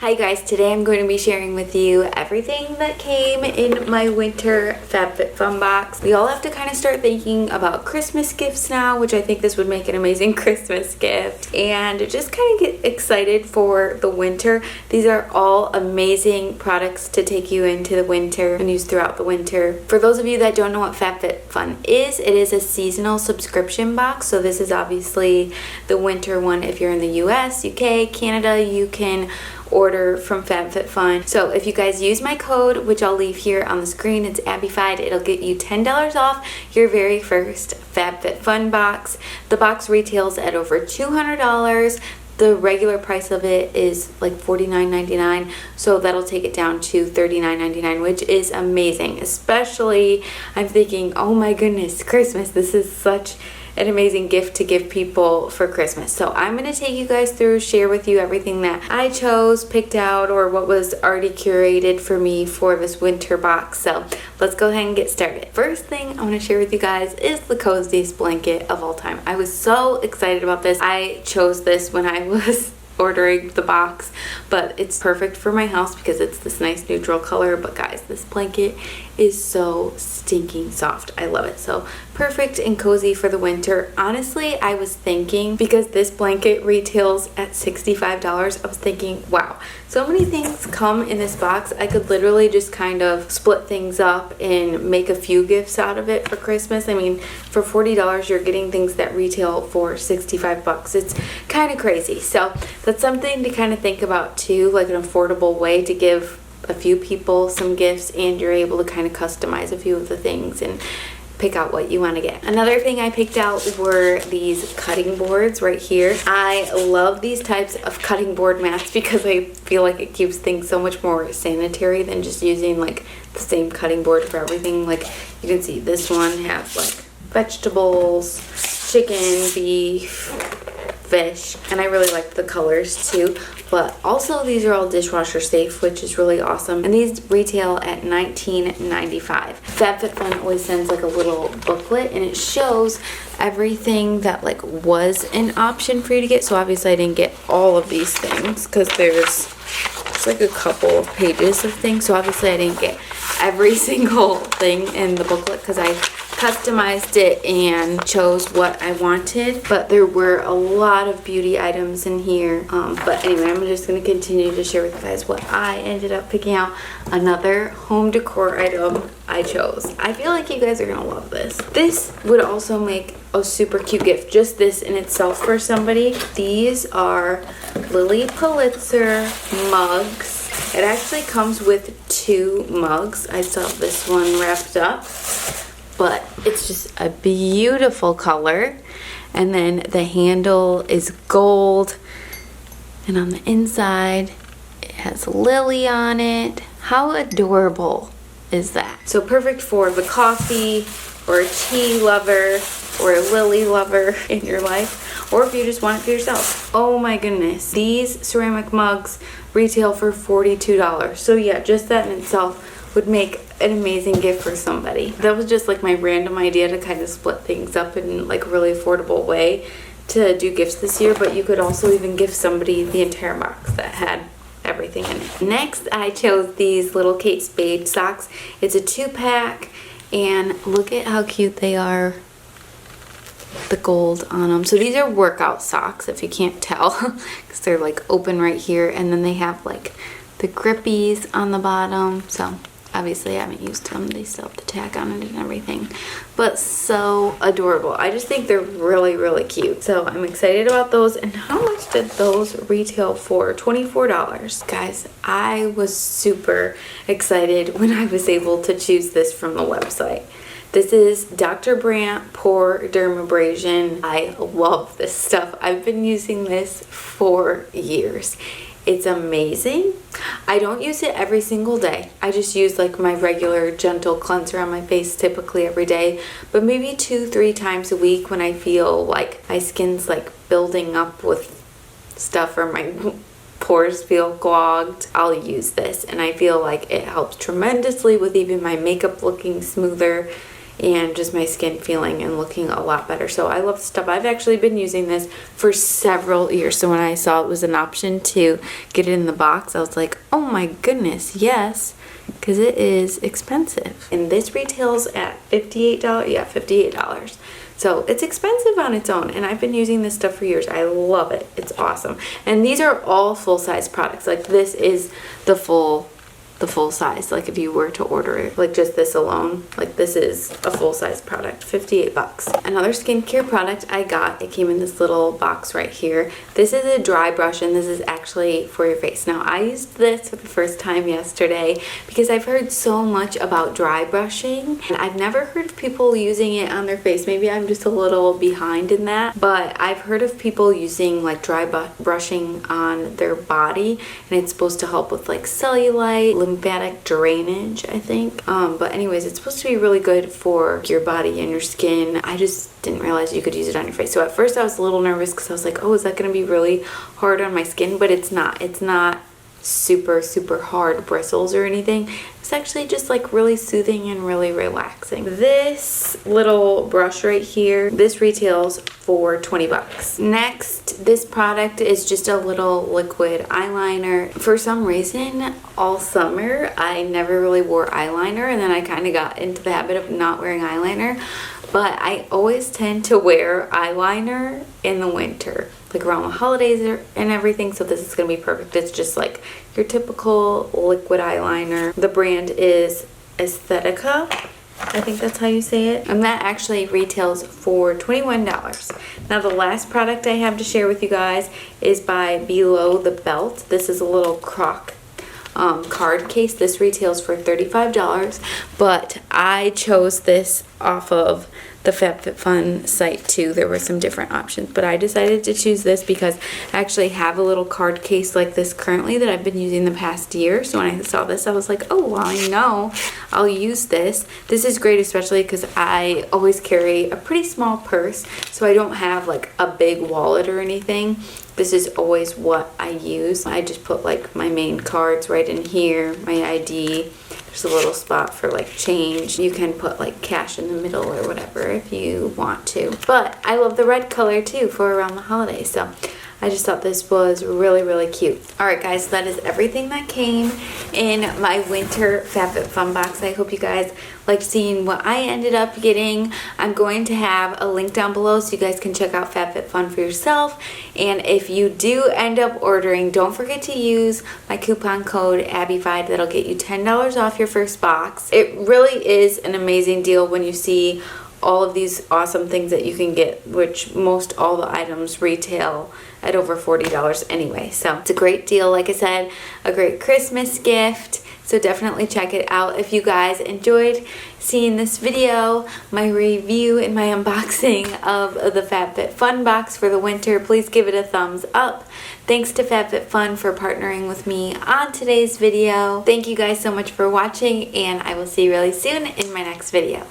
Hi guys, today I'm going to be sharing with you everything that came in my winter FabFitFun box. We all have to kind of start thinking about Christmas gifts now, which I think this would make an amazing Christmas gift, and just kind of get excited for the winter. These are all amazing products to take you into the winter and use throughout the winter. For those of you that don't know what FabFitFun is, it is a seasonal subscription box. So this is obviously the winter one. If you're in the US, UK, Canada, you can order from FabFitFun. So if you guys use my code, which I'll leave here on the screen, it's Abbyefied, it'll get you $10 off your very first FabFitFun box. The box retails at over $200. The regular price of it is like $49.99, so that'll take it down to $39.99, which is amazing. Especially, I'm thinking, oh my goodness, Christmas, this is such an amazing gift to give people for Christmas. So I'm going to take you guys through, share with you everything that I chose, picked out, or what was already curated for me for this winter box. So let's go ahead and get started. First thing I want to share with you guys is the coziest blanket of all time. I was so excited about this. I chose this when I was ordering the box, but it's perfect for my house because it's this nice neutral color. But guys, this blanket is so stinking soft. I love it. So perfect and cozy for the winter. Honestly, I was thinking, because this blanket retails at $65, I was thinking, wow, so many things come in this box. I could literally just kind of split things up and make a few gifts out of it for Christmas. I mean, for $40, you're getting things that retail for 65 bucks. It's kind of crazy. So that's something to kind of think about too, like an affordable way to give a few people some gifts, and you're able to kind of customize a few of the things and pick out what you want to get. Another thing I picked out were these cutting boards right here. I love these types of cutting board mats because I feel like it keeps things so much more sanitary than just using like the same cutting board for everything. Like you can see this one has like vegetables, chicken, beef, fish, and I really like the colors too. But also these are all dishwasher safe, which is really awesome, and these retail at $19.95. FabFitFun always sends like a little booklet, and it shows everything that like was an option for you to get. So obviously I didn't get all of these things because there's like a couple of pages of things, so obviously I didn't get every single thing in the booklet because I customized it and chose what I wanted. But there were a lot of beauty items in here. But anyway, I'm just going to continue to share with you guys what I ended up picking out. Another home decor item I chose. I feel like you guys are going to love this. This would also make a super cute gift, just this in itself for somebody. These are Lily Pulitzer mugs. It actually comes with 2 mugs. I still have this one wrapped up, but it's just a beautiful color. And then the handle is gold, and on the inside it has Lily on it. How adorable is that? So perfect for the coffee or a tea lover or a lily lover in your life, or if you just want it for yourself. Oh my goodness, these ceramic mugs retail for $42. So yeah, just that in itself would make an amazing gift for somebody. That was just like my random idea to kind of split things up in like a really affordable way to do gifts this year. But you could also even give somebody the entire box that had everything in it. Next, I chose these little Kate Spade socks. It's a 2-pack, and look at how cute they are. The gold on them. So these are workout socks, if you can't tell, because they're like open right here, and then they have like the grippies on the bottom. So obviously I haven't used them. They still have the tag on it and everything, but so adorable. I just think they're really, really cute. So I'm excited about those. And how much did those retail for? $24. Guys, I was super excited when I was able to choose this from the website. This is Dr. Brandt Pore Dermabrasion. I love this stuff. I've been using this for years. It's amazing. I don't use it every single day. I just use like my regular gentle cleanser on my face typically every day, but maybe 2-3 times a week when I feel like my skin's like building up with stuff or my pores feel clogged, I'll use this, and I feel like it helps tremendously with even my makeup looking smoother. and just my skin feeling and looking a lot better. So I love this stuff. I've actually been using this for several years. So when I saw it was an option to get it in the box, I was like, oh my goodness, yes, because it is expensive. And this retails at $58. Yeah, $58. So it's expensive on its own, and I've been using this stuff for years. I love it. It's awesome. And these are all full-size products. Like this is the full size. Like if you were to order it, like just this alone, like this is a full-size product, 58 bucks. Another skincare product I got, it came in this little box right here. This is a dry brush, and this is actually for your face. Now I used this for the first time yesterday because I've heard so much about dry brushing, and I've never heard of people using it on their face. Maybe I'm just a little behind in that, but I've heard of people using like dry brushing on their body, and it's supposed to help with like cellulite, lymphatic drainage, I think. But anyways, it's supposed to be really good for your body and your skin. I just didn't realize you could use it on your face. So at first I was a little nervous because I was like, oh, is that going to be really hard on my skin? But it's not. It's not super hard bristles or anything. It's actually just like really soothing and really relaxing. This little brush right here, this retails for 20 bucks. Next, this product is just a little liquid eyeliner. For some reason, all summer, I never really wore eyeliner, and then I kind of got into the habit of not wearing eyeliner. But I always tend to wear eyeliner in the winter, like around the holidays and everything, so this is going to be perfect. It's just like your typical liquid eyeliner. The brand is Aesthetica. I think that's how you say it. And that actually retails for $21. Now the last product I have to share with you guys is by Below the Belt. This is a little croc card case. This retails for $35, but I chose this off of the FabFitFun site too. There were some different options, but I decided to choose this because I actually have a little card case like this currently that I've been using the past year. So when I saw this, I was like, oh, well, I know I'll use this. This is great, especially because I always carry a pretty small purse, so I don't have like a big wallet or anything. This is always what I use. I just put like my main cards right in here, my ID. There's a little spot for like change. You can put like cash in the middle or whatever if you want to. But I love the red color too for around the holidays. So I just thought this was really cute. Alright guys, so that is everything that came in my winter FabFitFun box. I hope you guys liked seeing what I ended up getting. I'm going to have a link down below so you guys can check out FabFitFun for yourself. And if you do end up ordering, don't forget to use my coupon code Abbyefied. That'll get you $10 off your first box. It really is an amazing deal when you see all of these awesome things that you can get, which most all the items retail at over $40 anyway. So it's a great deal, like I said, a great Christmas gift. So definitely check it out. If you guys enjoyed seeing this video, my review and my unboxing of the FabFitFun box for the winter, please give it a thumbs up. Thanks to FabFitFun for partnering with me on today's video. Thank you guys so much for watching, and I will see you really soon in my next video.